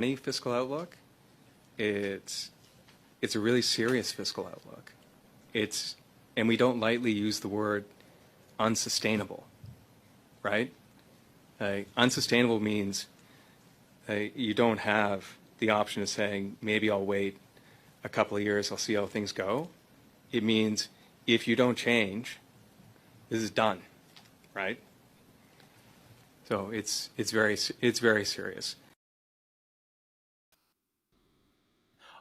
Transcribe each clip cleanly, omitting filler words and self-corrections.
funny fiscal outlook. It's a really serious fiscal outlook. And we don't lightly use the word unsustainable, right? Unsustainable means you don't have the option of saying, maybe I'll wait a couple of years, I'll see how things go. It means if you don't change, this is done, right? So it's very serious.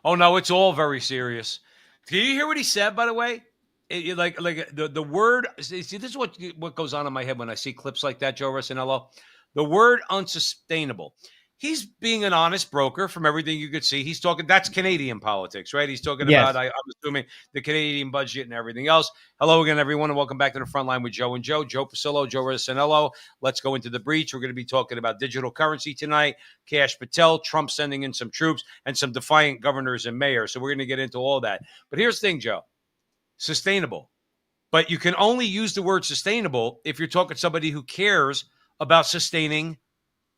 Oh no, it's all very serious. Did you hear what he said, by the way? Like the word. See, this is what goes on in my head when I see clips like that, Joe Rossinello. The word unsustainable. He's being an honest broker from everything you could see. He's talking, that's Canadian politics, right? He's talking about, I'm assuming, the Canadian budget and everything else. Hello again, everyone, and welcome back to the Frontline with Joe and Joe. Joe Pasillo, Joe Rossinello. Let's go into the breach. We're going to be talking about digital currency tonight, Kash Patel, Trump sending in some troops, and some defiant governors and mayors. So we're going to get into all that. But here's the thing, Joe. Sustainable. But you can only use the word sustainable if you're talking to somebody who cares about sustaining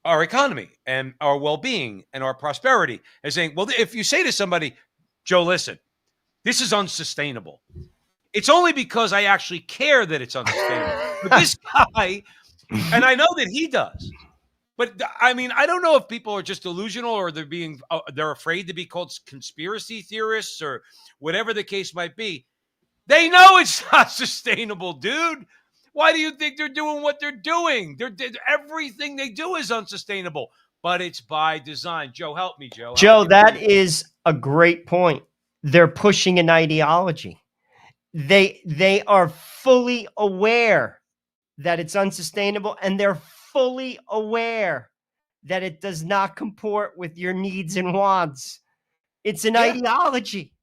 our economy and our well-being and our prosperity, and saying, well, if you say to somebody, Joe, listen, this is unsustainable, it's only because I actually care that it's unsustainable. But this guy, and I know that he does, but I mean, I don't know if people are just delusional or they're afraid to be called conspiracy theorists or whatever the case might be. They know it's not sustainable, dude. Why do you think they're doing what they're doing? Everything they do is unsustainable, but it's by design. Joe, help me, Joe. Joe, that is a great point. They're pushing an ideology. They are fully aware that it's unsustainable, and they're fully aware that it does not comport with your needs and wants. It's an ideology.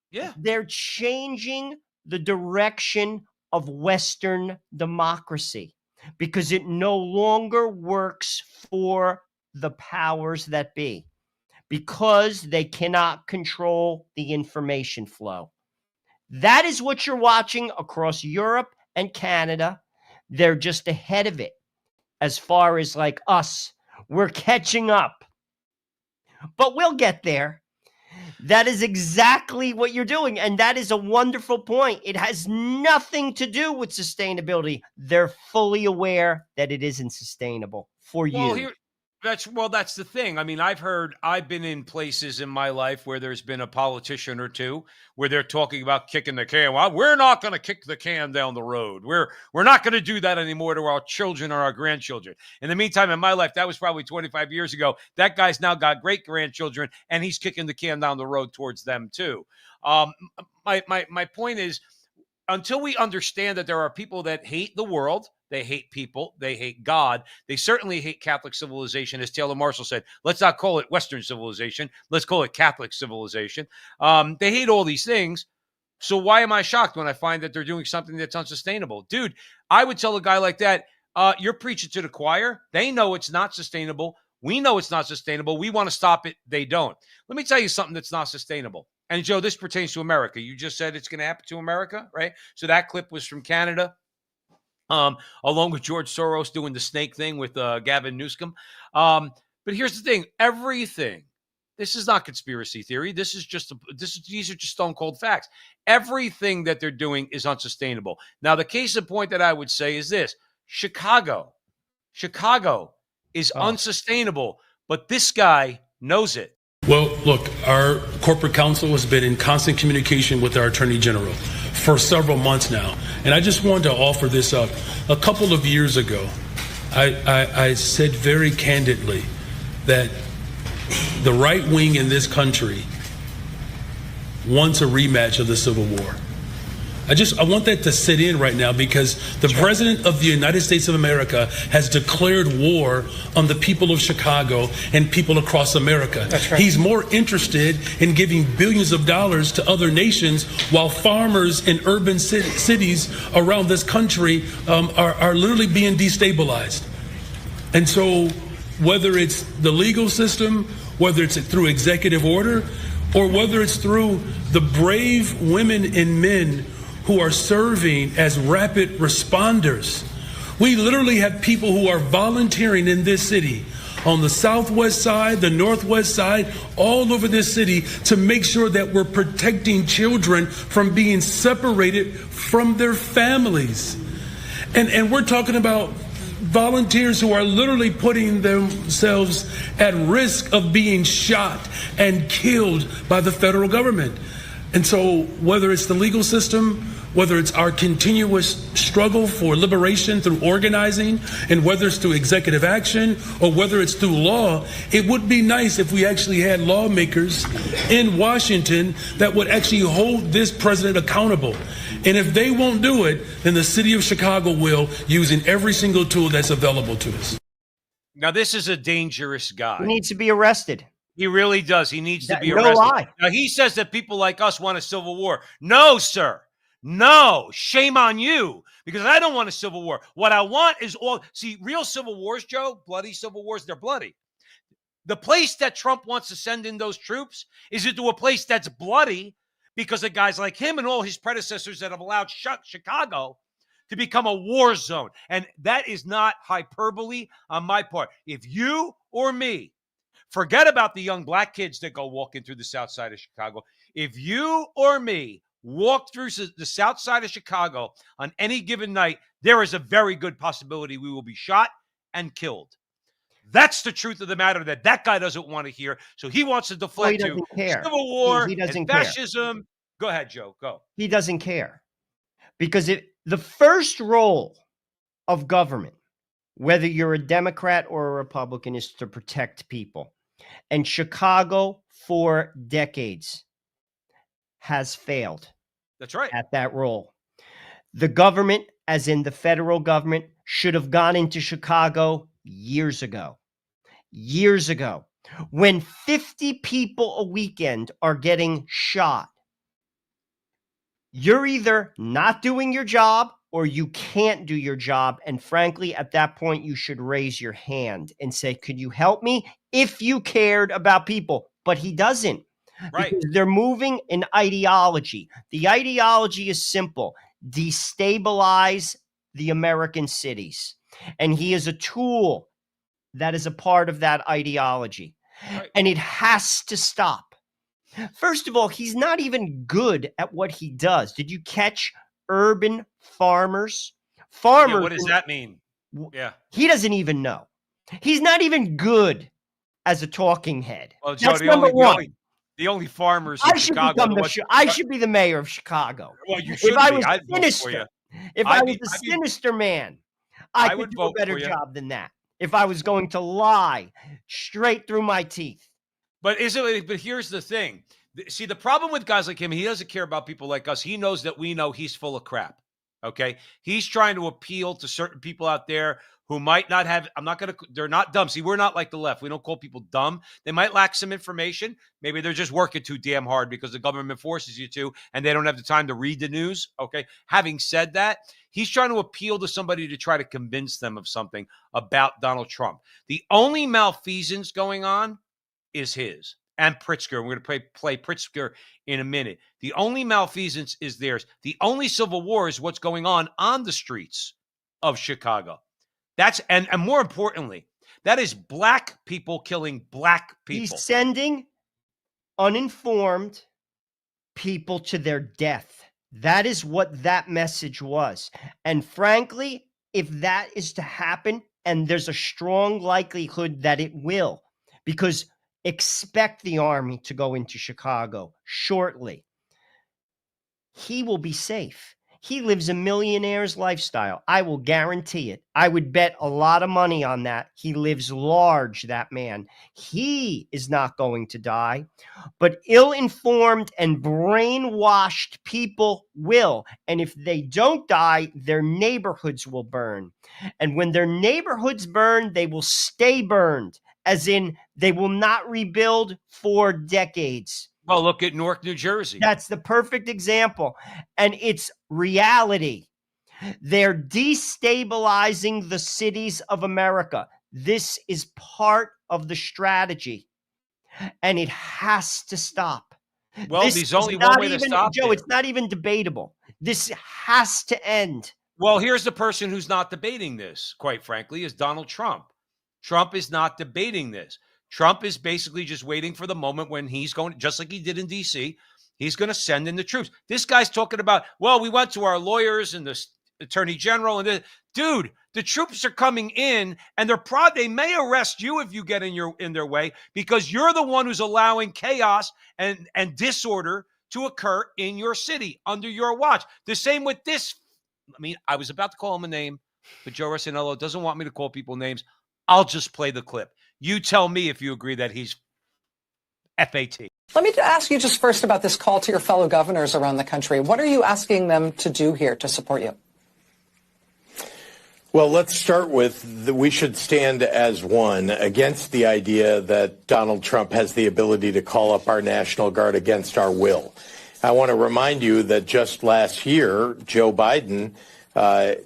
Yeah. They're changing the direction of Western democracy because it no longer works for the powers that be, because they cannot control the information flow. That is what you're watching across Europe and Canada. They're just ahead of it as far as like us. We're catching up, but we'll get there. That is exactly what you're doing. And that is a wonderful point. It has nothing to do with sustainability. They're fully aware that it isn't sustainable for you. That's the thing. I mean, I've been in places in my life where there's been a politician or two where they're talking about kicking the can. Well, we're not going to kick the can down the road. We're not going to do that anymore to our children or our grandchildren. In the meantime, in my life, that was probably 25 years ago. That guy's now got great grandchildren, and he's kicking the can down the road towards them too. My point is, until we understand that there are people that hate the world, they hate people, they hate God, they certainly hate Catholic civilization, as Taylor Marshall said. Let's not call it Western civilization. Let's call it Catholic civilization. They hate all these things. So why am I shocked when I find that they're doing something that's unsustainable? Dude, I would tell a guy like that, you're preaching to the choir. They know it's not sustainable. We know it's not sustainable. We want to stop it. They don't. Let me tell you something that's not sustainable. And Joe, this pertains to America. You just said it's going to happen to America, right? So that clip was from Canada, along with George Soros doing the snake thing with Gavin Newsom. But here's the thing: everything. This is not conspiracy theory. These are just stone cold facts. Everything that they're doing is unsustainable. Now, the case in point that I would say is this: Chicago is unsustainable, but this guy knows it. Well, look, our corporate counsel has been in constant communication with our attorney general for several months now. And I just wanted to offer this up. A couple of years ago, I said very candidly that the right wing in this country wants a rematch of the Civil War. I want that to sit in right now, because the President of the United States of America has declared war on the people of Chicago and people across America. That's right. He's more interested in giving billions of dollars to other nations, while farmers in urban cities around this country are literally being destabilized. And so whether it's the legal system, whether it's through executive order, or whether it's through the brave women and men who are serving as rapid responders. We literally have people who are volunteering in this city on the southwest side, the northwest side, all over this city to make sure that we're protecting children from being separated from their families. And we're talking about volunteers who are literally putting themselves at risk of being shot and killed by the federal government. And so whether it's the legal system, whether it's our continuous struggle for liberation through organizing, and whether it's through executive action or whether it's through law, it would be nice if we actually had lawmakers in Washington that would actually hold this president accountable. And if they won't do it, then the city of Chicago will, using every single tool that's available to us. Now, this is a dangerous guy. He needs to be arrested. He really does. He needs to be No arrested. lie. Now, he says that people like us want a civil war. No, sir. No. Shame on you, because I don't want a civil war. What I want is real civil wars, Joe, bloody civil wars, they're bloody. The place that Trump wants to send in those troops is into a place that's bloody because of guys like him and all his predecessors that have allowed Chicago to become a war zone. And that is not hyperbole on my part. If you or me, forget about the young black kids that go walking through the south side of Chicago. If you or me walk through the south side of Chicago on any given night, there is a very good possibility we will be shot and killed. That's the truth of the matter that guy doesn't want to hear. So he wants to deflect to civil war and fascism. Go ahead, Joe. Go. He doesn't care. Because the first role of government, whether you're a Democrat or a Republican, is to protect people. And Chicago, for decades, has failed. That's right. At that role. The government, as in the federal government, should have gone into Chicago years ago. Years ago. When 50 people a weekend are getting shot, you're either not doing your job or you can't do your job. And frankly, at that point, you should raise your hand and say, could you help me? If you cared about people. But he doesn't. Right. Because they're moving an ideology. The ideology is simple. Destabilize the American cities. And he is a tool that is a part of that ideology. Right. And it has to stop. First of all, he's not even good at what he does. Did you catch urban farmers? Farmers. Yeah, what does that mean? Yeah. He doesn't even know. He's not even good as a talking head. Well, Joe, that's number one. The only farmers in Chicago. I should be the mayor of Chicago. Well, you should if I be. was I'd sinister, if I was a sinister man, I could do a better job than that. If I was going to lie straight through my teeth. But here's the thing. See, the problem with guys like him, he doesn't care about people like us. He knows that we know he's full of crap. Okay. He's trying to appeal to certain people out there who might not have, they're not dumb. See, we're not like the left. We don't call people dumb. They might lack some information. Maybe they're just working too damn hard because the government forces you to, and they don't have the time to read the news. Okay. Having said that, he's trying to appeal to somebody to try to convince them of something about Donald Trump. The only malfeasance going on is his and Pritzker. We're going to play Pritzker in a minute. The only malfeasance is theirs. The only civil war is what's going on the streets of Chicago. That's and more importantly, that is black people killing black people. He's sending uninformed people to their death. That is what that message was. And frankly, if that is to happen, and there's a strong likelihood that it will, because expect the army to go into Chicago shortly, he will be safe. He lives a millionaire's lifestyle. I will guarantee it. I would bet a lot of money on that. He lives large, that man. He is not going to die, but ill-informed and brainwashed people will. And if they don't die, their neighborhoods will burn. And when their neighborhoods burn, they will stay burned, as in they will not rebuild for decades. Well, look at Newark, New Jersey. That's the perfect example. And it's reality. They're destabilizing the cities of America. This is part of the strategy. And it has to stop. Well, there's only one way to stop it. Joe, it's not even debatable. This has to end. Well, here's the person who's not debating this, quite frankly, is Donald Trump. Trump is not debating this. Trump is basically just waiting for the moment when he's going, just like he did in D.C., he's going to send in the troops. This guy's talking about, well, we went to our lawyers and the attorney general and dude, the troops are coming in and they may arrest you if you get in their way, because you're the one who's allowing chaos and disorder to occur in your city under your watch. The same with this. I mean, I was about to call him a name, but Joe Rossinello doesn't want me to call people names. I'll just play the clip. You tell me if you agree that he's FAT. Let me ask you just first about this call to your fellow governors around the country. What are you asking them to do here to support you? Well, let's start with we should stand as one against the idea that Donald Trump has the ability to call up our National Guard against our will. I want to remind you that just last year, Joe Biden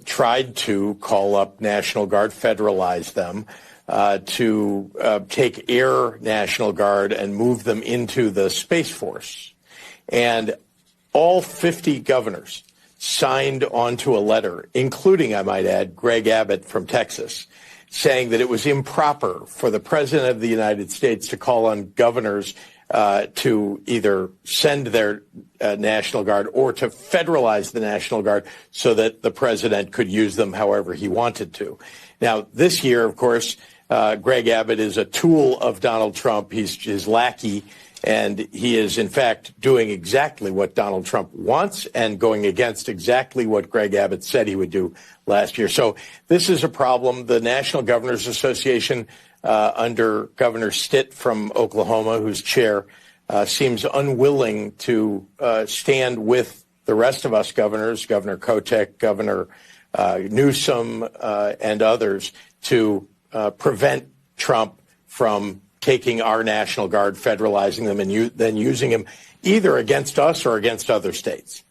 tried to call up National Guard, federalize them, to take Air National Guard and move them into the Space Force. And all 50 governors signed onto a letter, including, I might add, Greg Abbott from Texas, saying that it was improper for the President of the United States to call on governors to either send their National Guard or to federalize the National Guard so that the president could use them however he wanted to. Now, this year, of course, Greg Abbott is a tool of Donald Trump. He's his lackey, and he is, in fact, doing exactly what Donald Trump wants and going against exactly what Greg Abbott said he would do last year. So this is a problem. The National Governors Association, under Governor Stitt from Oklahoma, who's chair, seems unwilling to stand with the rest of us governors, Governor Kotek, Governor Newsom, and others, to prevent Trump from taking our National Guard, federalizing them, and then using them either against us or against other states.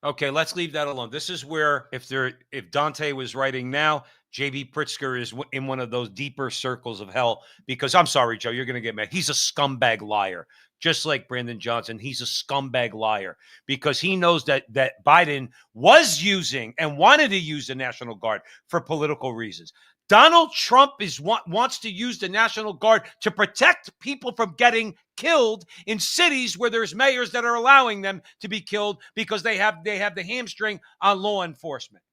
Okay, let's leave that alone. This is where, if Dante was writing now, J.B. Pritzker is in one of those deeper circles of hell, because I'm sorry, Joe, you're going to get mad. He's a scumbag liar, just like Brandon Johnson. He's a scumbag liar because he knows that Biden was using and wanted to use the National Guard for political reasons. Donald Trump wants to use the National Guard to protect people from getting killed in cities where there's mayors that are allowing them to be killed because they have the hamstring on law enforcement.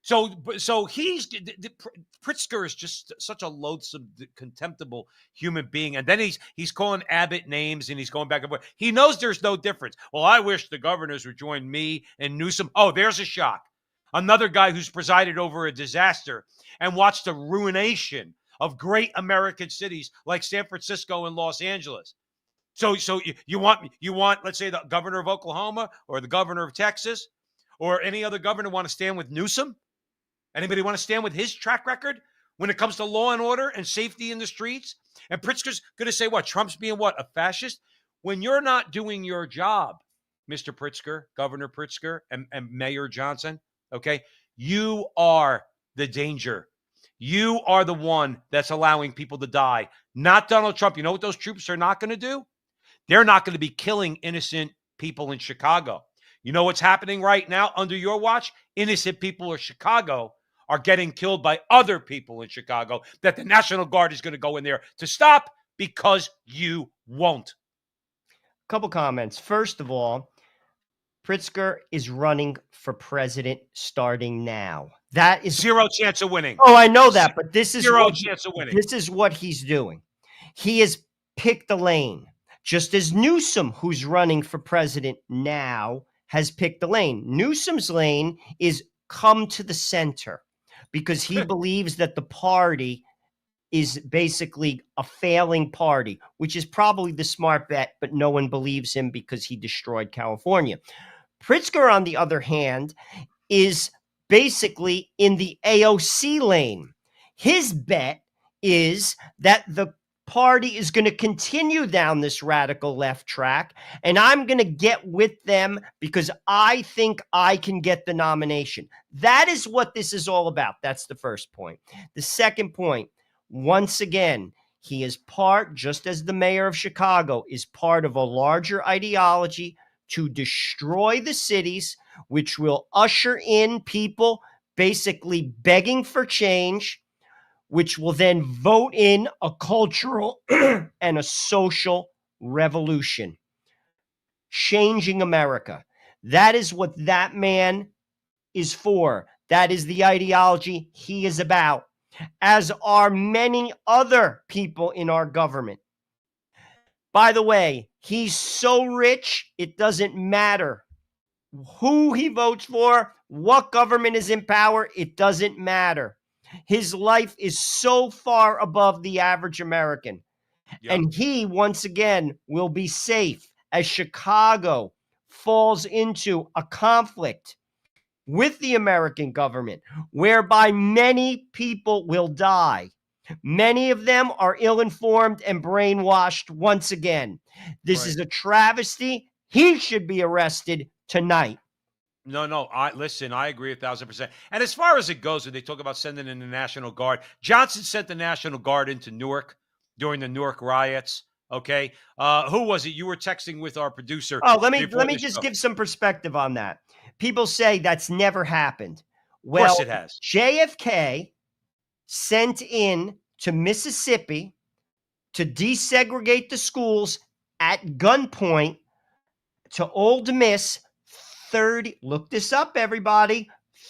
So Pritzker is just such a loathsome, contemptible human being. And then he's calling Abbott names and he's going back and forth. He knows there's no difference. Well, I wish the governors would join me and Newsom. Oh, there's a shock. Another guy who's presided over a disaster and watched the ruination of great American cities like San Francisco and Los Angeles. So you want, let's say, the governor of Oklahoma or the governor of Texas or any other governor want to stand with Newsom? Anybody want to stand with his track record when it comes to law and order and safety in the streets? And Pritzker's going to say what? Trump's being what? A fascist? When you're not doing your job, Mr. Pritzker, Governor Pritzker, and Mayor Johnson, okay, you are the danger. You are the one that's allowing people to die, not Donald Trump. You know what those troops are not going to do? They're not going to be killing innocent people in Chicago. You know what's happening right now under your watch? Innocent people in Chicago are getting killed by other people in Chicago that the National Guard is going to go in there to stop because you won't. A couple comments. First of all, Pritzker is running for president starting now. That is zero chance of winning. Oh, I know that, but this is zero chance of winning. This is what he's doing. He has picked a lane, just as Newsom, who's running for president now, has picked the lane. Newsom's lane is come to the center because he believes that the party is basically a failing party, which is probably the smart bet, but no one believes him because he destroyed California. Pritzker, on the other hand, is basically in the AOC lane. His bet is that the party is going to continue down this radical left track, and I'm going to get with them because I think I can get the nomination. That is what this is all about. That's the first point. The second point, once again, he is part, just as the mayor of Chicago, is part of a larger ideology to destroy the cities, which will usher in people basically begging for change, which will then vote in a cultural and a social revolution, changing America. That is what that man is for. That is the ideology he is about, as are many other people in our government. By the way, he's so rich, it doesn't matter who he votes for, what government is in power, it doesn't matter. His life is so far above the average American. Yep. And he, once again, will be safe as Chicago falls into a conflict with the American government, whereby many people will die. Many of them are ill-informed and brainwashed once again. This is a travesty. He should be arrested tonight. No. Listen, I agree 1,000%. And as far as it goes, when they talk about sending in the National Guard, Johnson sent the National Guard into Newark during the Newark riots. Okay. Who was it? You were texting with our producer. Oh, let me just give some perspective on that. People say that's never happened. Well, of course it has. JFK sent in to Mississippi to desegregate the schools at gunpoint to Ole Miss 30, look this up, everybody,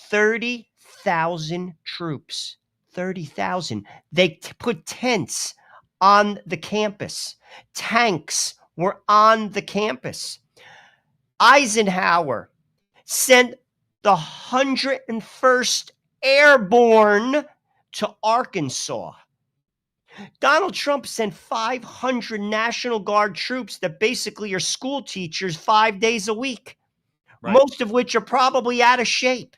30,000 troops. 30,000. They put tents on the campus. Tanks were on the campus. Eisenhower sent the 101st Airborne to Arkansas. Donald Trump sent 500 National Guard troops that basically are school teachers 5 days a week, most of which are probably out of shape.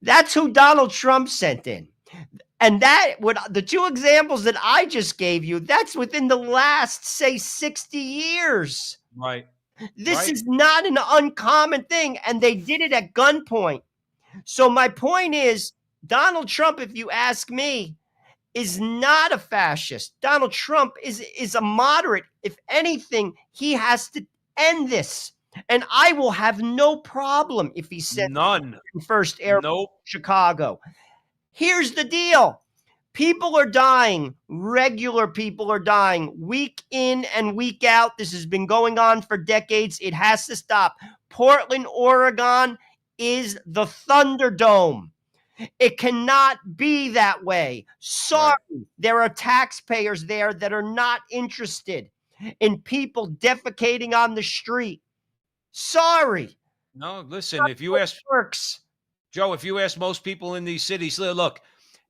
That's who Donald Trump sent in. And that would, the two examples that I just gave you, that's within the last, say, 60 years. Right. This is not an uncommon thing, and they did it at gunpoint. So my point is, Donald Trump, if you ask me, is not a fascist. Donald Trump is a moderate. If anything, he has to end this. And I will have no problem if he sent none first air Chicago. Here's the deal. People are dying. Regular people are dying week in and week out. This has been going on for decades. It has to stop. Portland, Oregon is the Thunderdome. It cannot be that way. Sorry, there are taxpayers there that are not interested in people defecating on the street. Sorry. No, listen, if you ask Joe, if you ask most people in these cities, look,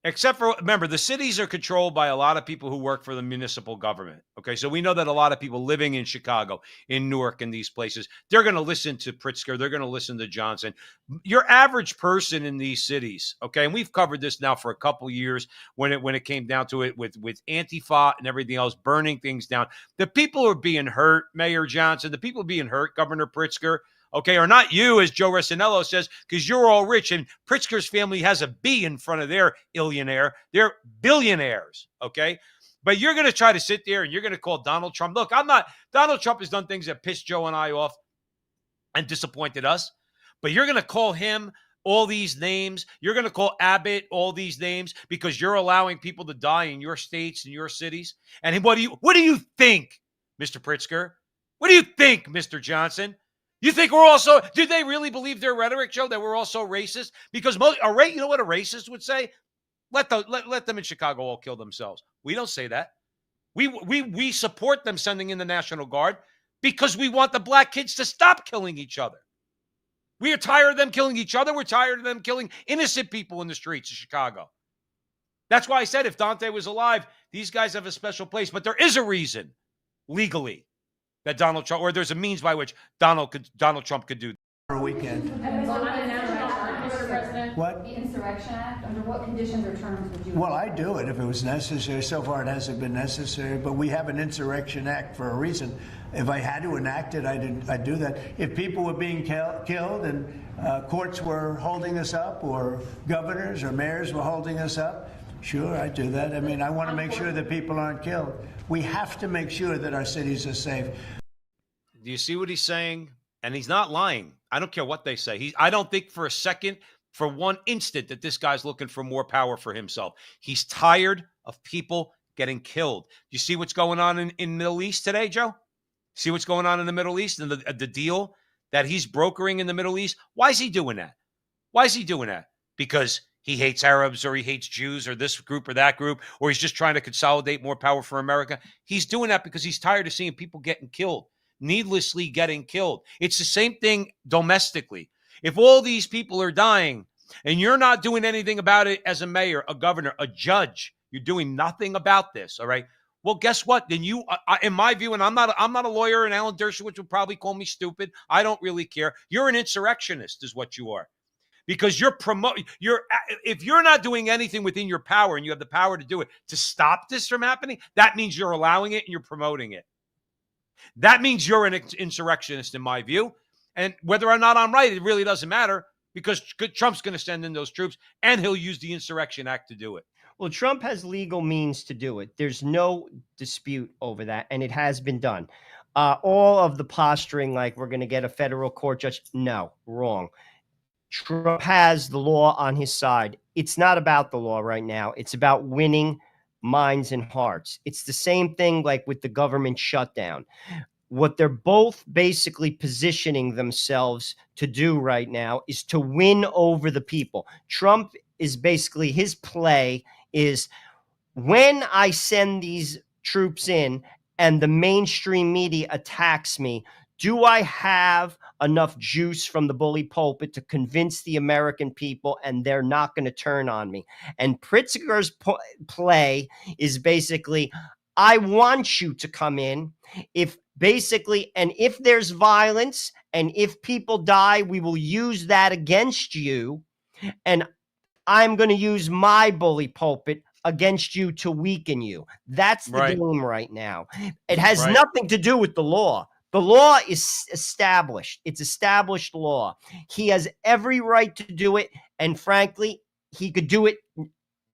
except for, remember, the cities are controlled by a lot of people who work for the municipal government. Okay, so we know that a lot of people living in Chicago, in Newark, in these places, they're going to listen to Pritzker. They're going to listen to Johnson. Your average person in these cities, okay, and we've covered this now for a couple of years when it came down to it with Antifa and everything else, burning things down. The people who are being hurt, Mayor Johnson, the people being hurt, Governor Pritzker, okay, are not you, as Joe Resinello says, because you're all rich, and Pritzker's family has a B in front of their illionaire. They're billionaires, okay? But you're going to try to sit there and you're going to call Donald Trump. Look, Donald Trump has done things that pissed Joe and I off and disappointed us. But you're going to call him all these names. You're going to call Abbott all these names because you're allowing people to die in your states and your cities. And what do you think, Mr. Pritzker? What do you think, Mr. Johnson? You think we're also, do they really believe their rhetoric, Joe, that we're also racist? Because you know what a racist would say? Let them in Chicago all kill themselves. We don't say that. We support them sending in the National Guard because we want the black kids to stop killing each other. We are tired of them killing each other. We're tired of them killing innocent people in the streets of Chicago. That's why I said if Dante was alive, these guys have a special place. But there is a reason legally that Donald Trump, or there's a means by which Donald Trump could do that. For a weekend. What? The Insurrection Act, under what conditions or terms would you? Well, I'd do it if it was necessary. So far, it hasn't been necessary, but we have an Insurrection Act for a reason. If I had to enact it, I'd do that. If people were being killed and courts were holding us up, or governors or mayors were holding us up, sure, I'd do that. I mean, I want to make sure that people aren't killed. We have to make sure that our cities are safe. Do you see what he's saying? And he's not lying. I don't care what they say. I don't think for a second for one instant that this guy's looking for more power for himself. He's tired of people getting killed. You see what's going on in Middle East today, Joe? See what's going on in the Middle East and the deal that he's brokering in the Middle East? Why is he doing that? Why is he doing that? Because he hates Arabs or he hates Jews or this group or that group, or he's just trying to consolidate more power for America. He's doing that because he's tired of seeing people getting killed, needlessly getting killed. It's the same thing domestically. If all these people are dying and you're not doing anything about it as a mayor, a governor, a judge, you're doing nothing about this, all right? Well, guess what? Then you, in my view, and I'm not a lawyer, and Alan Dershowitz would probably call me stupid. I don't really care. You're an insurrectionist is what you are. Because if you're not doing anything within your power and you have the power to do it to stop this from happening, that means you're allowing it and you're promoting it. That means you're an insurrectionist in my view. And whether or not I'm right, it really doesn't matter because Trump's going to send in those troops and he'll use the Insurrection Act to do it. Well, Trump has legal means to do it. There's no dispute over that, and it has been done. All of the posturing like we're going to get a federal court judge, no, wrong. Trump has the law on his side. It's not about the law right now. It's about winning minds and hearts. It's the same thing like with the government shutdown. What they're both basically positioning themselves to do right now is to win over the people. Trump is basically, his play is when I send these troops in and the mainstream media attacks me, do I have enough juice from the bully pulpit to convince the American people and they're not going to turn on me? And Pritzker's play is basically, I want you to come in. If there's violence and if people die, we will use that against you. And I'm going to use my bully pulpit against you to weaken you. That's the game right now. It has nothing to do with the law. The law is established. It's established law. He has every right to do it. And frankly, he could do it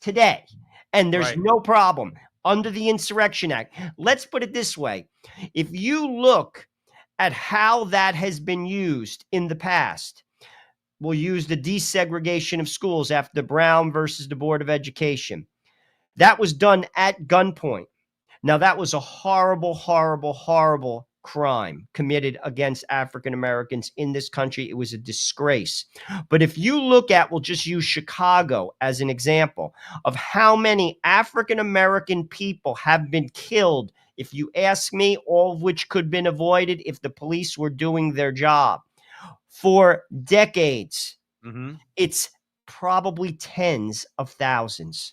today. And there's no problem under the Insurrection Act. Let's put it this way. If you look at how that has been used in the past, we'll use the desegregation of schools after Brown versus the Board of Education. That was done at gunpoint. Now, that was a horrible, horrible, horrible crime committed against African Americans in this country. It was a disgrace. But if you look at, we'll just use Chicago as an example of how many African American people have been killed, if you ask me, all of which could have been avoided if the police were doing their job. For decades, it's probably tens of thousands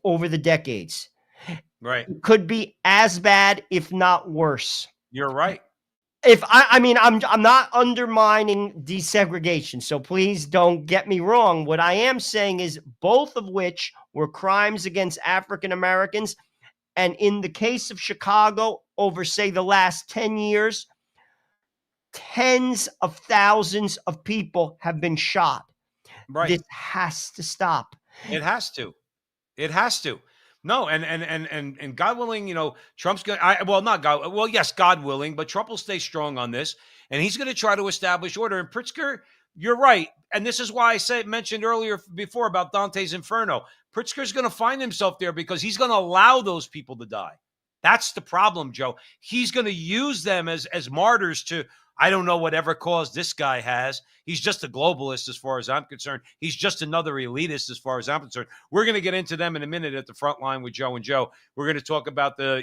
over the decades. Right. It could be as bad, if not worse. You're right. If I'm not undermining desegregation, so please don't get me wrong. What I am saying is both of which were crimes against African Americans. And in the case of Chicago, over, say, the last 10 years, tens of thousands of people have been shot. Right. This has to stop. It has to. It has to. No, and God willing, Trump's going to, yes, God willing, but Trump will stay strong on this, and he's going to try to establish order. And Pritzker, you're right. And this is why I mentioned earlier before about Dante's Inferno. Pritzker's going to find himself there because he's going to allow those people to die. That's the problem, Joe. He's going to use them as martyrs to, I don't know whatever cause this guy has. He's just a globalist as far as I'm concerned. He's just another elitist as far as I'm concerned. We're going to get into them in a minute at the front line with Joe and Joe. We're going to talk about the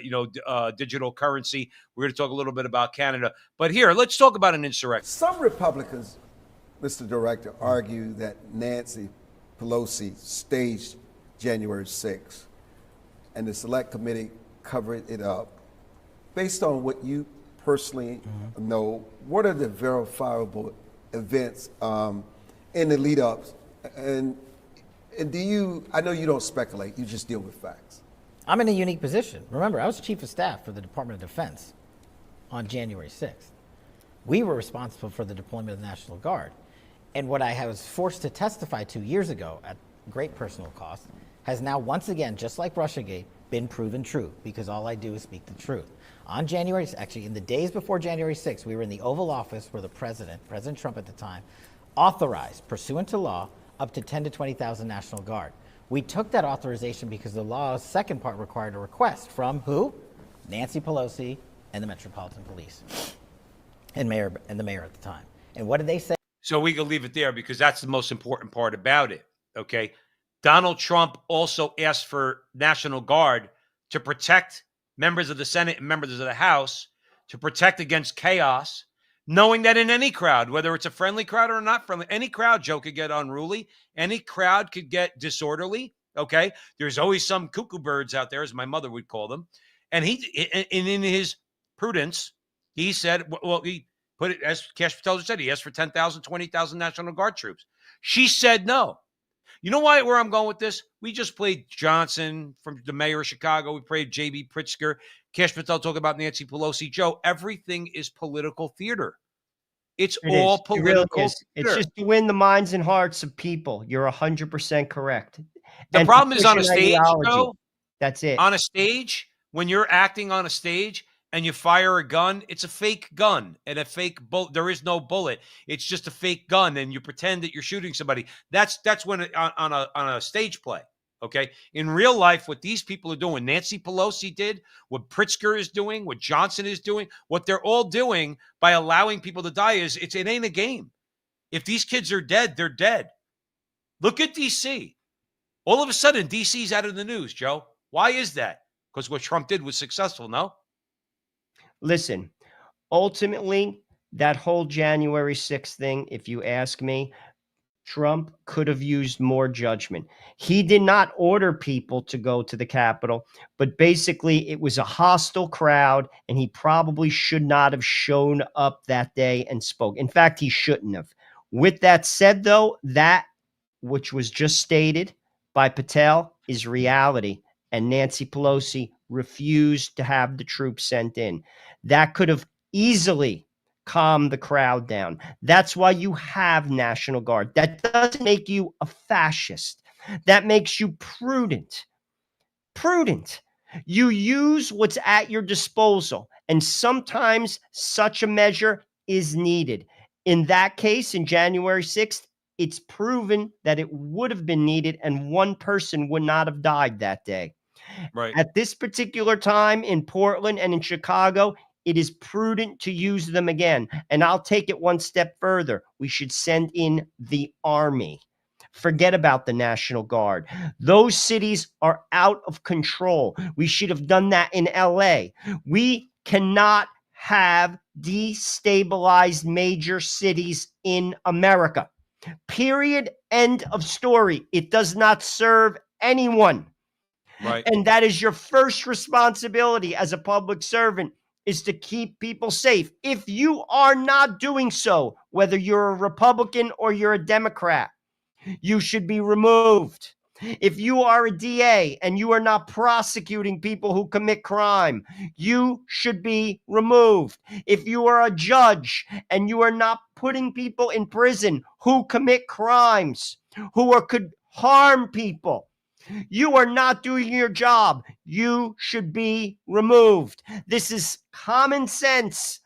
digital currency. We're going to talk a little bit about Canada. But here, let's talk about an insurrection. Some Republicans, Mr. Director, argue that Nancy Pelosi staged January 6th and the Select Committee covered it up. Based on what you personally know, what are the verifiable events in the lead-ups? And do you, I know you don't speculate, you just deal with facts. I'm in a unique position. Remember, I was Chief of Staff for the Department of Defense on January 6th. We were responsible for the deployment of the National Guard. And what I was forced to testify 2 years ago at great personal cost has now once again, just like Russiagate, been proven true because all I do is speak the truth. On January, actually in the days before January 6th, we were in the Oval Office where the President Trump at the time, authorized, pursuant to law, up to 10 to 20,000 National Guard. We took that authorization because the law's second part required a request from who? Nancy Pelosi and the Metropolitan Police and the mayor at the time. And what did they say? So we can leave it there because that's the most important part about it. Okay. Donald Trump also asked for National Guard to protect members of the Senate and members of the House, to protect against chaos, knowing that in any crowd, whether it's a friendly crowd or not friendly, any crowd, Joe, could get unruly. Any crowd could get disorderly. Okay. There's always some cuckoo birds out there, as my mother would call them. And in his prudence, he said, well, he put it, as Kash Patel said, he asked for 10,000, 20,000 National Guard troops. She said no. You know where I'm going with this? We just played Johnson from the mayor of Chicago. We played J.B. Pritzker. Kash Patel talking about Nancy Pelosi. Joe, everything is political theater. It's all political theater. It's just to win the minds and hearts of people. You're 100% correct. The problem is on a stage, Joe. That's it. On a stage, when you're acting on a stage and you fire a gun, it's a fake gun and a fake bullet. There is no bullet. It's just a fake gun, and you pretend that you're shooting somebody. That's when on a stage play. Okay. In real life, what these people are doing, Nancy Pelosi did, what Pritzker is doing, what Johnson is doing, what they're all doing by allowing people to die is it ain't a game. If these kids are dead, they're dead. Look at DC. All of a sudden, DC's out of the news, Joe. Why is that? Because what Trump did was successful, no? Listen, ultimately, that whole January 6th thing, if you ask me, Trump could have used more judgment. He did not order people to go to the Capitol, but basically it was a hostile crowd, and he probably should not have shown up that day and spoke. In fact, he shouldn't have. With that said, though, that which was just stated by Patel is reality, and Nancy Pelosi refused to have the troops sent in. That could have easily calm the crowd down. That's why you have National Guard. That doesn't make you a fascist. That makes you prudent. Prudent. You use what's at your disposal, and sometimes such a measure is needed. In that case, in January 6th, it's proven that it would have been needed, and one person would not have died that day. Right. At this particular time in Portland and in Chicago, it is prudent to use them again. And I'll take it one step further. We should send in the army. Forget about the National Guard. Those cities are out of control. We should have done that in LA. We cannot have destabilized major cities in America. Period. End of story. It does not serve anyone. Right. And that is your first responsibility as a public servant, is to keep people safe. If you are not doing so, whether you're a Republican or you're a Democrat, you should be removed. If you are a DA and you are not prosecuting people who commit crime, you should be removed. If you are a judge and you are not putting people in prison who commit crimes, could harm people, you are not doing your job. You should be removed. This is common sense.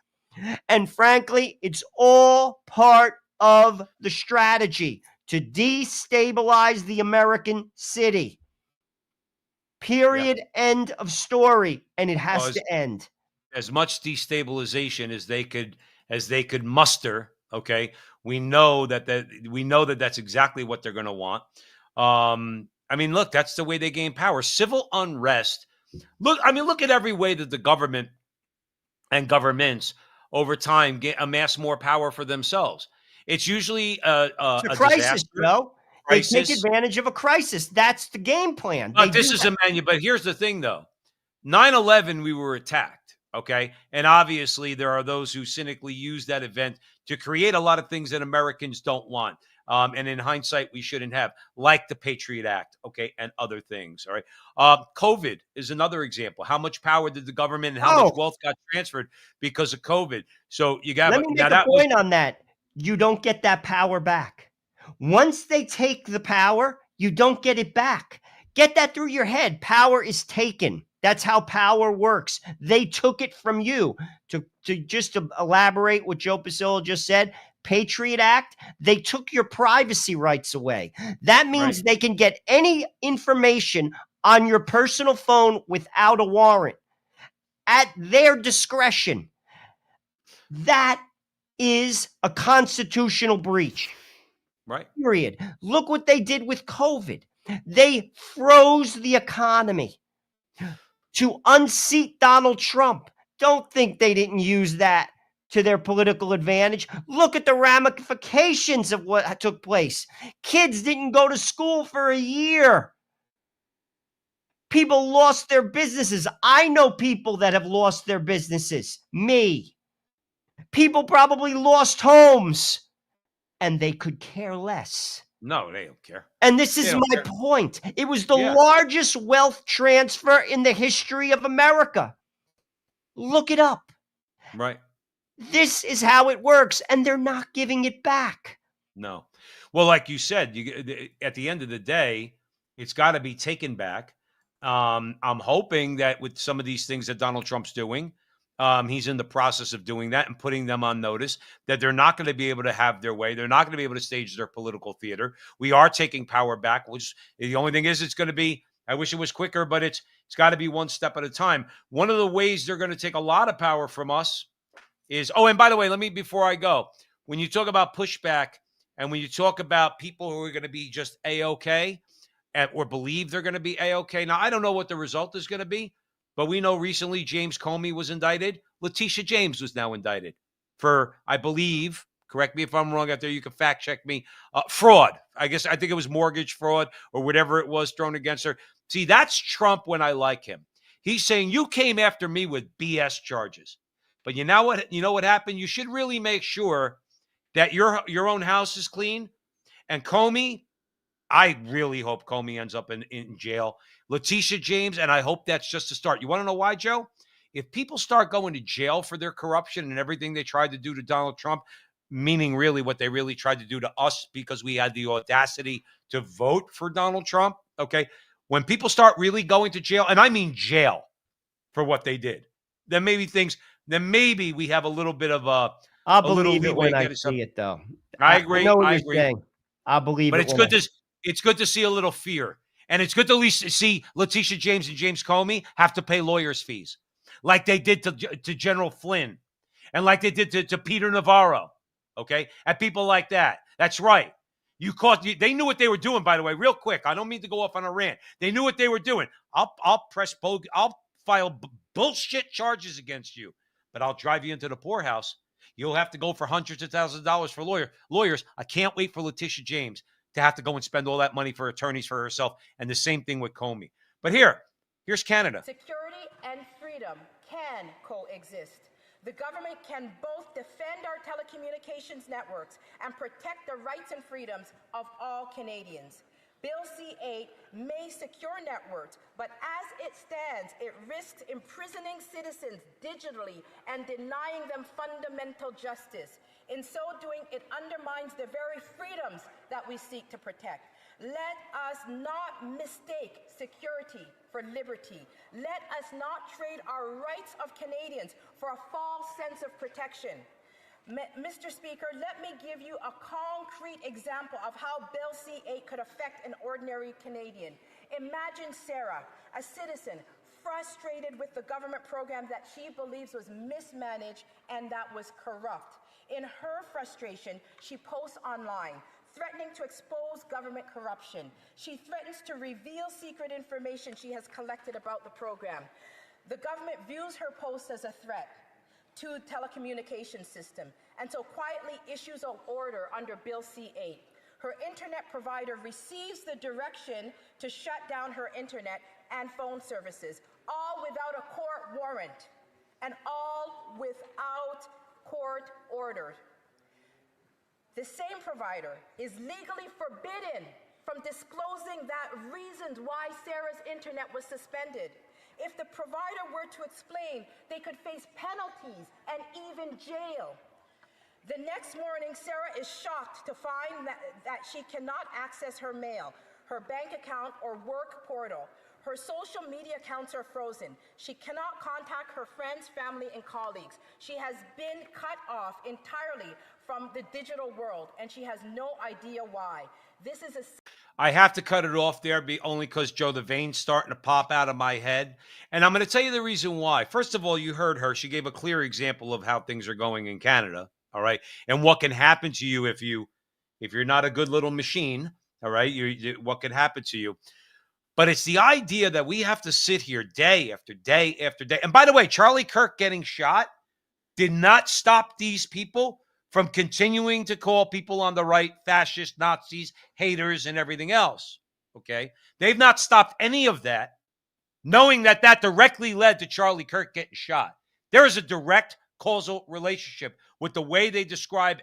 And frankly, it's all part of the strategy to destabilize the American city. Period. Yeah. End of story. And it has to end. As much destabilization as they could muster. Okay. We know that that's exactly what they're going to want. I mean, look, that's the way they gain power. Civil unrest. Look at every way that the government and governments over time amass more power for themselves. It's usually a crisis, Joe. They take advantage of a crisis. That's the game plan. But but here's the thing, though. 9/11, we were attacked, okay? And obviously, there are those who cynically use that event to create a lot of things that Americans don't want. And in hindsight, we shouldn't have, like the Patriot Act, okay, and other things, all right? COVID is another example. How much power did the government and how much wealth got transferred because of COVID? So you got... Let me make a point on that. You don't get that power back. Once they take the power, you don't get it back. Get that through your head. Power is taken. That's how power works. They took it from you. To elaborate what Joe Pasillo just said, Patriot Act, they took your privacy rights away. That means they can get any information on your personal phone without a warrant at their discretion. That is a constitutional breach. Right. Period. Look what they did with COVID. They froze the economy to unseat Donald Trump. Don't think they didn't use that to their political advantage. Look at the ramifications of what took place. Kids didn't go to school for a year. People lost their businesses. I know people that have lost their businesses. Me. People probably lost homes, and they could care less. No, they don't care. And this is They don't my care. point. It was the largest wealth transfer in the history of America. Look it up. Right. This is how it works, and they're not giving it back. No. Well, like you said, at the end of the day, it's got to be taken back. I'm hoping that with some of these things that Donald Trump's doing, he's in the process of doing that and putting them on notice that they're not going to be able to have their way. They're not going to be able to stage their political theater. We are taking power back, which the only thing is it's going to be, I wish it was quicker, but it's got to be one step at a time. One of the ways they're going to take a lot of power from us is, oh, and by the way, before I go, when you talk about pushback and when you talk about people who are going to be just A-OK or believe they're going to be A-OK. Now, I don't know what the result is going to be, but we know recently James Comey was indicted. Letitia James was now indicted for, I believe, correct me if I'm wrong out there, you can fact check me, fraud. I think it was mortgage fraud or whatever it was thrown against her. See, that's Trump when I like him. He's saying, you came after me with BS charges. But you know what happened? You should really make sure that your own house is clean. And Comey, I really hope Comey ends up in jail. Letitia James, and I hope that's just a start. You want to know why, Joe? If people start going to jail for their corruption and everything they tried to do to Donald Trump, meaning really what they really tried to do to us because we had the audacity to vote for Donald Trump, okay? When people start really going to jail, and I mean jail for what they did, then maybe we have a little bit of I'll believe it when I see it, though. I agree. I know what I you're agree. saying. I'll believe But it. it's good to see a little fear. And it's good to at least see Letitia James and James Comey have to pay lawyers' fees like they did to General Flynn and like they did to Peter Navarro, okay? And people like that. That's right. They knew what they were doing, by the way, real quick. I don't mean to go off on a rant. They knew what they were doing. I'll file bullshit charges against you, but I'll drive you into the poorhouse. You'll have to go for hundreds of thousands of dollars for lawyers. I can't wait for Letitia James to have to go and spend all that money for attorneys for herself. And the same thing with Comey. But here's Canada. Security and freedom can coexist. The government can both defend our telecommunications networks and protect the rights and freedoms of all Canadians. Bill C-8 may secure networks, but as it stands, it risks imprisoning citizens digitally and denying them fundamental justice. In so doing, it undermines the very freedoms that we seek to protect. Let us not mistake security for liberty. Let us not trade our rights of Canadians for a false sense of protection. Mr. Speaker, let me give you a concrete example of how Bill C-8 could affect an ordinary Canadian. Imagine Sarah, a citizen, frustrated with the government program that she believes was mismanaged and that was corrupt. In her frustration, she posts online, threatening to expose government corruption. She threatens to reveal secret information she has collected about the program. The government views her post as a threat to telecommunications system, and so quietly issues an order under Bill C-8. Her internet provider receives the direction to shut down her internet and phone services, all without a court warrant, and all without court order. The same provider is legally forbidden from disclosing that reasons why Sarah's internet was suspended. If the provider were to explain, they could face penalties and even jail. The next morning, Sarah is shocked to find that she cannot access her mail, her bank account, or work portal. Her social media accounts are frozen. She cannot contact her friends, family, and colleagues. She has been cut off entirely from the digital world, and she has no idea why. This is a... I have to cut it off there only because, Joe, the vein's starting to pop out of my head. And I'm going to tell you the reason why. First of all, you heard her. She gave a clear example of how things are going in Canada, all right, and what can happen to you if you're not a good little machine, all right, what can happen to you. But it's the idea that we have to sit here day after day after day. And by the way, Charlie Kirk getting shot did not stop these people from continuing to call people on the right fascist, Nazis, haters, and everything else. Okay? They've not stopped any of that, knowing that that directly led to Charlie Kirk getting shot. There is a direct causal relationship with the way they describe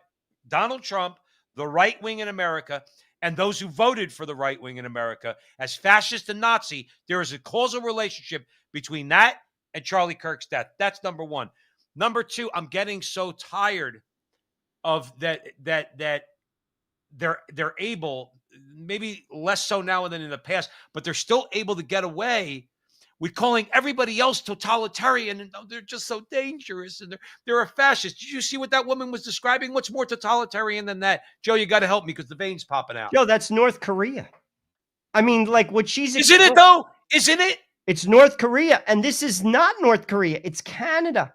Donald Trump, the right wing in America, and those who voted for the right wing in America as fascist and Nazi. There is a causal relationship between that and Charlie Kirk's death. That's number one. Number two, I'm getting so tired of that they're able, maybe less so now than in the past, but they're still able to get away with calling everybody else totalitarian, and they're just so dangerous, and they're a fascist. Did you see what that woman was describing? What's more totalitarian than that? Joe, you got to help me because the vein's popping out. Joe, that's North Korea. I mean, like what she's... Isn't it, though? Isn't it? It's North Korea, and this is not North Korea. It's Canada.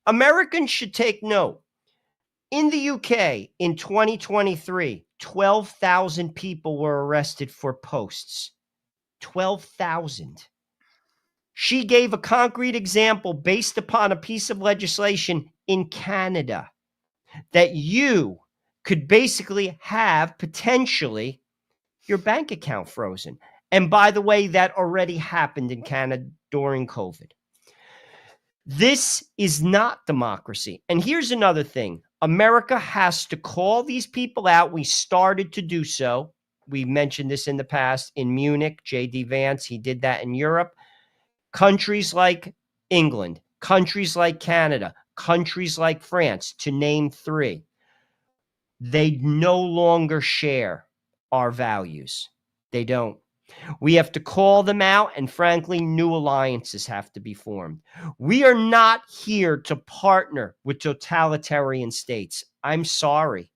Americans should take note. In the UK, in 2023, 12,000 people were arrested for posts. 12,000. She gave a concrete example based upon a piece of legislation in Canada that you could basically have potentially your bank account frozen. And by the way, that already happened in Canada during COVID. This is not democracy. And here's another thing. America has to call these people out. We started to do so. We mentioned this in the past in Munich, J.D. Vance, he did that in Europe. Countries like England, countries like Canada, countries like France, to name three, they no longer share our values. They don't. We have to call them out, and frankly, new alliances have to be formed. We are not here to partner with totalitarian states. I'm sorry.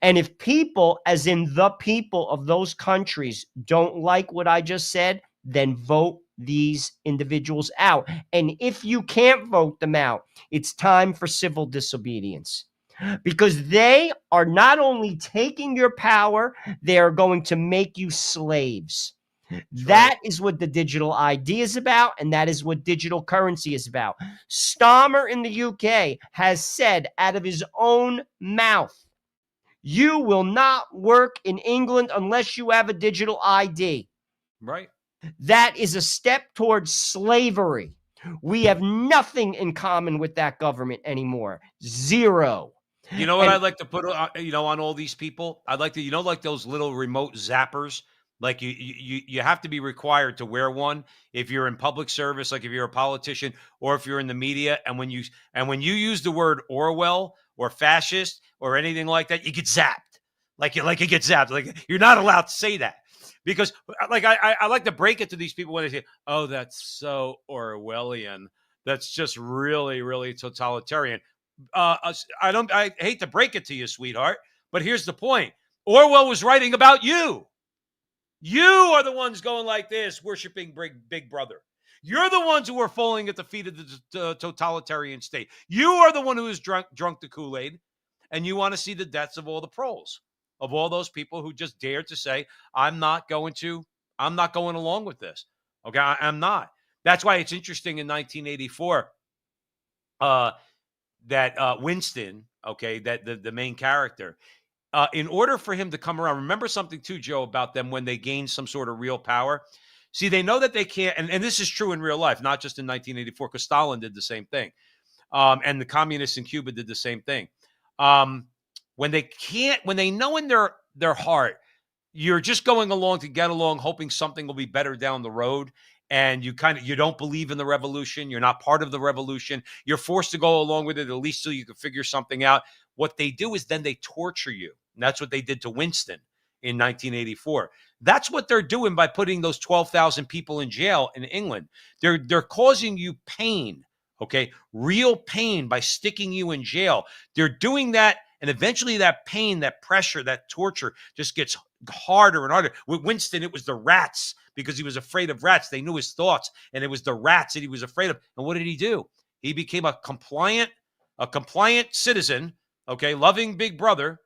And if people, as in the people of those countries, don't like what I just said, then vote these individuals out. And if you can't vote them out, it's time for civil disobedience. Because they are not only taking your power, they are going to make you slaves. That is what the digital ID is about, and that is what digital currency is about. Starmer in the UK has said out of his own mouth, you will not work in England unless you have a digital ID. Right. That is a step towards slavery. We have nothing in common with that government anymore. Zero. You know what I'd like to put on all these people? I'd like to, like those little remote zappers. Like you have to be required to wear one if you're in public service, like if you're a politician or if you're in the media. And when you use the word Orwell or fascist or anything like that, you get zapped. Like you get zapped. Like you're not allowed to say that, because like I like to break it to these people when they say, "Oh, that's so Orwellian. That's just really, really totalitarian." I hate to break it to you, sweetheart, but here's the point: Orwell was writing about you. You are the ones going like this, worshiping Big Brother. You're the ones who are falling at the feet of the totalitarian state. You are the one who has drunk the Kool-Aid, and you want to see the deaths of all the proles, of all those people who just dared to say, I'm not going along with this. Okay, I'm not. That's why it's interesting in 1984 that Winston, okay, that the main character, in order for him to come around, remember something too, Joe, about them when they gain some sort of real power. See, they know that they can't, and this is true in real life, not just in 1984, because Stalin did the same thing. And the communists in Cuba did the same thing. When they know in their heart, you're just going along to get along, hoping something will be better down the road. And you don't believe in the revolution. You're not part of the revolution. You're forced to go along with it, at least so you can figure something out. What they do is then they torture you. And that's what they did to Winston in 1984. That's what they're doing by putting those 12,000 people in jail in England. They're causing you pain, okay? Real pain by sticking you in jail. They're doing that, and eventually that pain, that pressure, that torture just gets harder and harder. With Winston, it was the rats because he was afraid of rats. They knew his thoughts, and it was the rats that he was afraid of. And what did he do? He became a compliant citizen, okay, loving Big Brother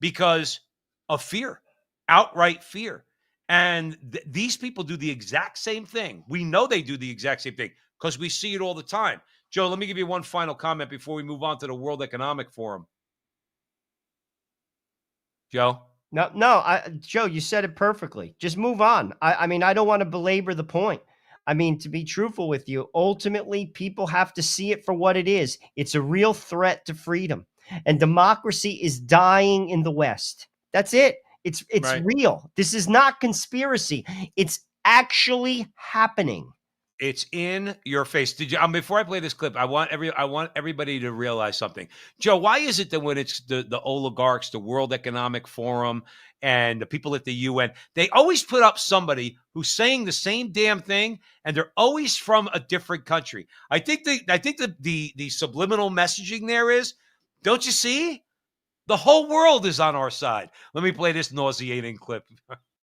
because of fear, outright fear. And these people do the exact same thing. We know they do the exact same thing because we see it all the time. Joe, let me give you one final comment before we move on to the World Economic Forum. Joe? No, Joe, you said it perfectly. Just move on. I mean, I don't want to belabor the point. I mean, to be truthful with you, ultimately, people have to see it for what it is. It's a real threat to freedom. And democracy is dying in the West. That's it. It's Right. real. This is not conspiracy. It's actually happening. It's in your face. Did you? Before I play this clip, I want everybody to realize something. Joe, why is it that when it's the oligarchs, the World Economic Forum, and the people at the UN, they always put up somebody who's saying the same damn thing, and they're always from a different country? I think the subliminal messaging there is, don't you see? The whole world is on our side. Let me play this nauseating clip.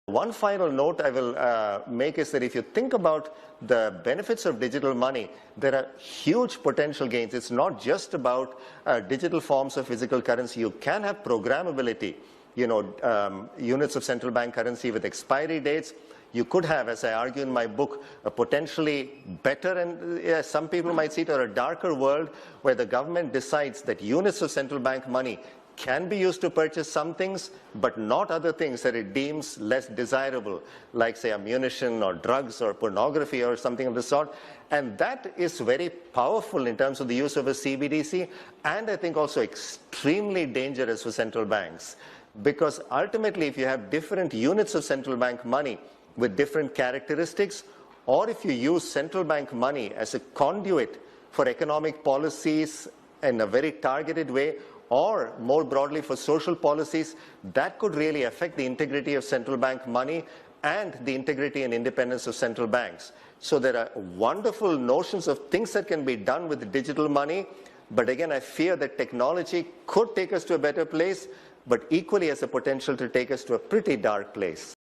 One final note I will make is that if you think about the benefits of digital money, there are huge potential gains. It's not just about digital forms of physical currency. You can have programmability, units of central bank currency with expiry dates. You could have, as I argue in my book, a potentially better and some people might see it, or a darker world where the government decides that units of central bank money can be used to purchase some things, but not other things that it deems less desirable, like, say, ammunition or drugs or pornography or something of the sort. And that is very powerful in terms of the use of a CBDC, and I think also extremely dangerous for central banks. Because ultimately, if you have different units of central bank money with different characteristics, or if you use central bank money as a conduit for economic policies in a very targeted way, or more broadly for social policies, that could really affect the integrity of central bank money and the integrity and independence of central banks. So there are wonderful notions of things that can be done with digital money, but again, I fear that technology could take us to a better place, but equally has the potential to take us to a pretty dark place.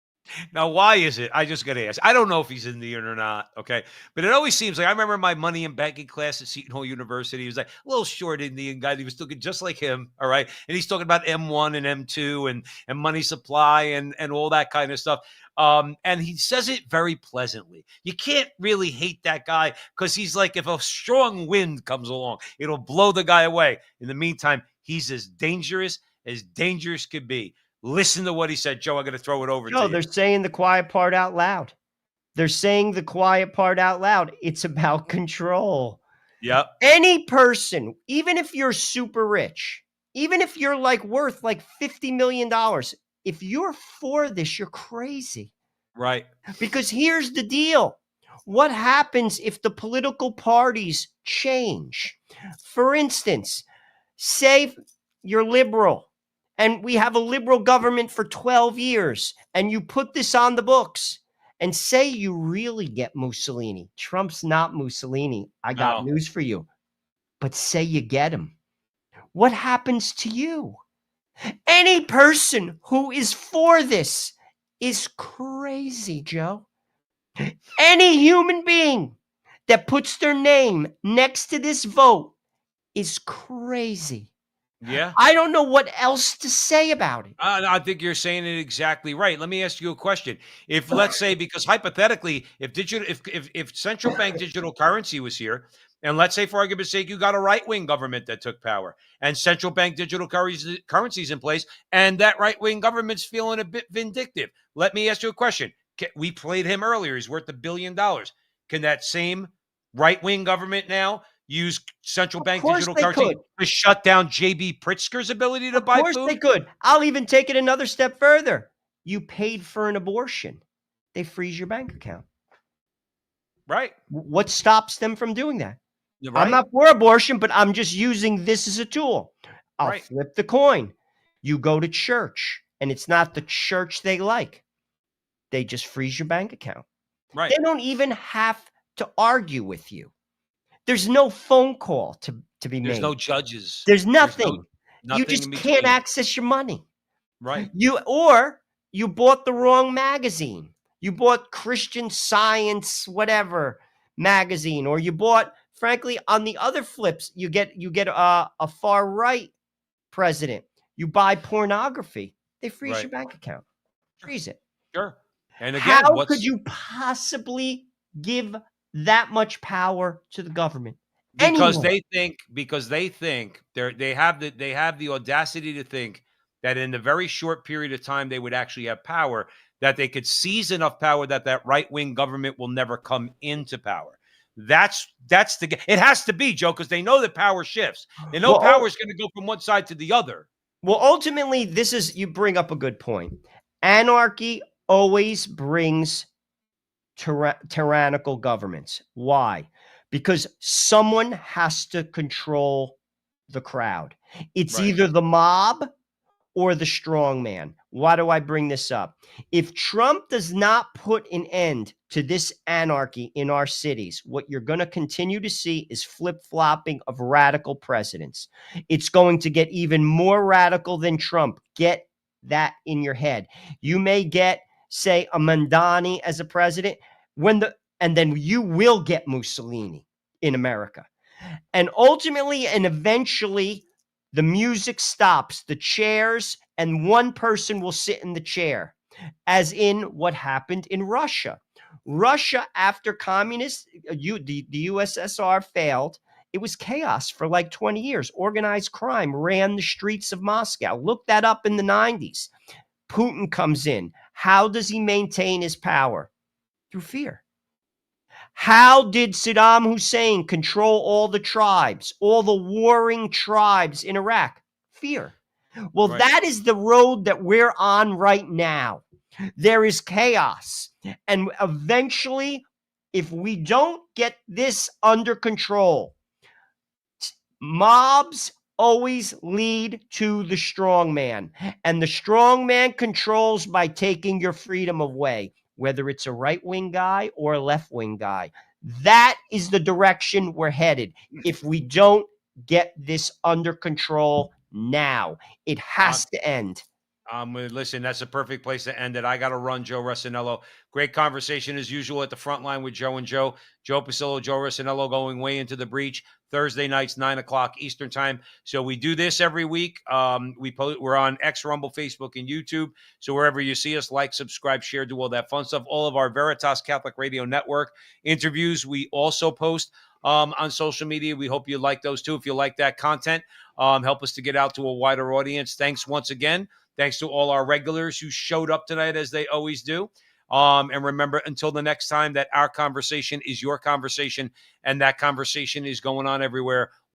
Now, why is it? I just got to ask. I don't know if he's Indian or not, okay? But it always seems like, I remember my money and banking class at Seton Hall University. He was like a little short Indian guy. He was looking just like him, all right? And he's talking about M1 and M2 and money supply and all that kind of stuff. And he says it very pleasantly. You can't really hate that guy because he's like, if a strong wind comes along, it'll blow the guy away. In the meantime, he's as dangerous could be. Listen to what he said. Joe, I'm going to throw it over to you. They're saying the quiet part out loud. They're saying the quiet part out loud. It's about control. Yep. Any person, even if you're super rich, even if you're like worth like $50 million, if you're for this, you're crazy. Right. Because here's the deal. What happens if the political parties change? For instance, say you're liberal, and we have a liberal government for 12 years, and you put this on the books, and say you really get Mussolini. Trump's not Mussolini. I got news for you. But say you get him. What happens to you? Any person who is for this is crazy, Joe. Any human being that puts their name next to this vote is crazy. Yeah. I don't know what else to say about it. I think you're saying it exactly right. Let me ask you a question. If, let's say, because hypothetically, if central bank digital currency was here, and let's say, for argument's sake, you got a right-wing government that took power, and central bank digital currencies in place, and that right-wing government's feeling a bit vindictive. Let me ask you a question. We played him earlier. He's worth $1 billion. Can that same right-wing government now use central bank digital currency to shut down J.B. Pritzker's ability to buy food? Of course they could. I'll even take it another step further. You paid for an abortion. They freeze your bank account. Right. What stops them from doing that? Right. I'm not for abortion, but I'm just using this as a tool. I'll flip the coin. You go to church. and it's not the church they like, they just freeze your bank account. Right. They don't even have to argue with you. There's no phone call to be made. There's no judges. There's nothing. Nothing You just in can't between. access your money. Right. You bought the wrong magazine. You bought Christian Science, whatever magazine, or you bought, frankly, on the other flips, you get a far right president. You buy pornography, they freeze your bank account. Freeze it. Sure. And again, how could you possibly give that much power to the government? Because Anyone? they think they have the audacity to think that in a very short period of time they would actually have power, that they could seize enough power that right-wing government will never come into power. That's it has to be, Joe, because they know that power shifts. They know power is going to go from one side to the other. Well, ultimately, you bring up a good point. Anarchy always brings tyrannical governments. Why? Because someone has to control the crowd. It's either the mob or the strong man. Why do I bring this up? If Trump does not put an end to this anarchy in our cities, what you're going to continue to see is flip-flopping of radical presidents. It's going to get even more radical than Trump. Get that in your head. You may get, say, a Mandani as a president, and then you will get Mussolini in America. And ultimately and eventually, the music stops, the chairs, and one person will sit in the chair, as in what happened in Russia. Russia, after the USSR failed, it was chaos for like 20 years. Organized crime ran the streets of Moscow. Look that up in the 90s. Putin comes in. How does he maintain his power? Through fear. How did Saddam Hussein control all the tribes, all the warring tribes in Iraq? Fear. Well, that is the road that we're on right now. There is chaos. And eventually, if we don't get this under control, mobs always lead to the strong man. And the strong man controls by taking your freedom away, whether it's a right-wing guy or a left-wing guy. That is the direction we're headed. If we don't get this under control now, it has to end. Listen, that's a perfect place to end it. I got to run, Joe Rossinello. Great conversation as usual at the front line with Joe and Joe. Joe Pasillo, Joe Rossinello going way into the breach. Thursday nights, 9 o'clock Eastern time. So we do this every week. We're on X, Rumble, Facebook, and YouTube. So wherever you see us, like, subscribe, share, do all that fun stuff. All of our Veritas Catholic Radio Network interviews we also post on social media. We hope you like those too. If you like that content, help us to get out to a wider audience. Thanks once again. Thanks to all our regulars who showed up tonight, as they always do. And remember, until the next time, that our conversation is your conversation, and that conversation is going on everywhere,